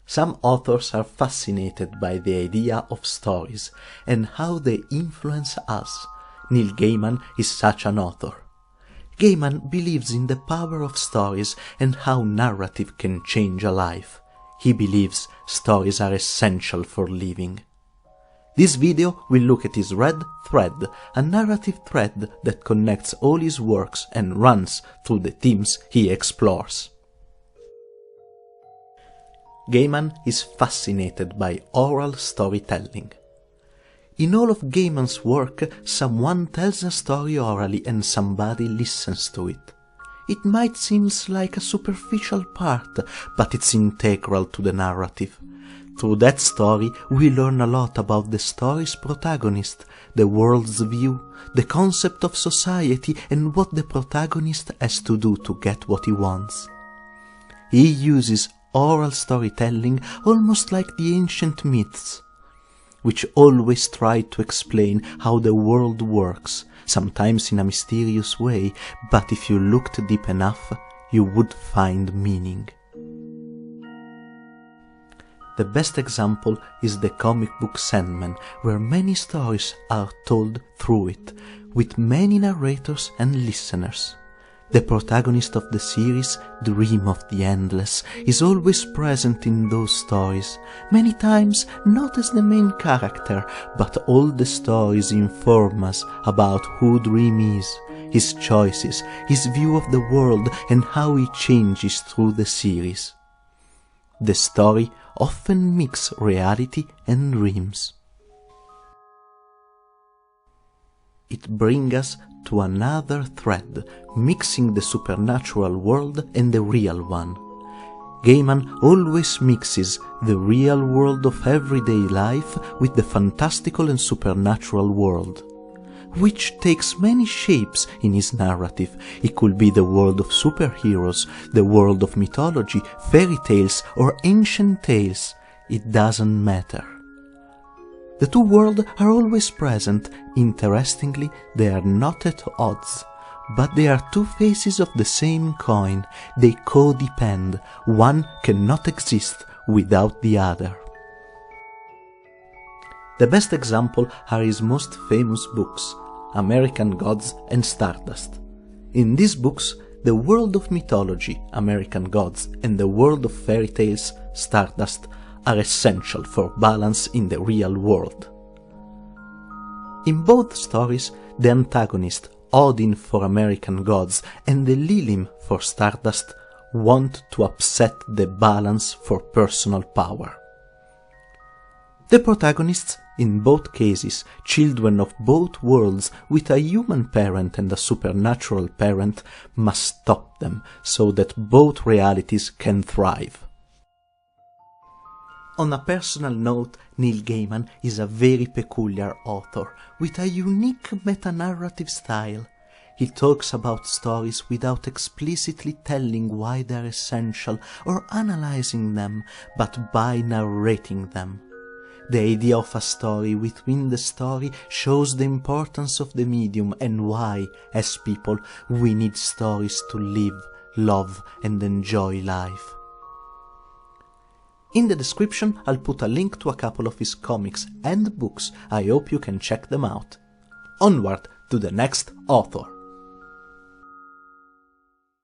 Some authors are fascinated by the idea of stories and how they influence us. Neil Gaiman is such an author. Gaiman believes in the power of stories and how narrative can change a life. He believes stories are essential for living. This video will look at his red thread, a narrative thread that connects all his works and runs through the themes he explores. Gaiman is fascinated by oral storytelling. In all of Gaiman's work, someone tells a story orally and somebody listens to it. It might seem like a superficial part, but it's integral to the narrative. Through that story, we learn a lot about the story's protagonist, the world's view, the concept of society, and what the protagonist has to do to get what he wants. He uses oral storytelling almost like the ancient myths, which always tried to explain how the world works, sometimes in a mysterious way, but if you looked deep enough, you would find meaning. The best example is the comic book Sandman, where many stories are told through it, with many narrators and listeners. The protagonist of the series, Dream of the Endless, is always present in those stories, many times not as the main character, but all the stories inform us about who Dream is, his choices, his view of the world, and how he changes through the series. The story often mixes reality and dreams. It brings us to another thread, mixing the supernatural world and the real one. Gaiman always mixes the real world of everyday life with the fantastical and supernatural world, which takes many shapes in his narrative. It could be the world of superheroes, the world of mythology, fairy tales, or ancient tales. It doesn't matter. The two worlds are always present. Interestingly, they are not at odds, but they are two faces of the same coin. They codepend. One cannot exist without the other. The best example are his most famous books, American Gods and Stardust. In these books, the world of mythology, American Gods, and the world of fairy tales, Stardust, are essential for balance in the real world. In both stories, the antagonist, Odin for American Gods, and the Lilim for Stardust, want to upset the balance for personal power. The protagonists, in both cases, children of both worlds with a human parent and a supernatural parent, must stop them so that both realities can thrive. On a personal note, Neil Gaiman is a very peculiar author with a unique meta-narrative style. He talks about stories without explicitly telling why they are essential or analyzing them, but by narrating them. The idea of a story within the story shows the importance of the medium and why, as people, we need stories to live, love, and enjoy life. In the description, I'll put a link to a couple of his comics and books. I hope you can check them out. Onward to the next author.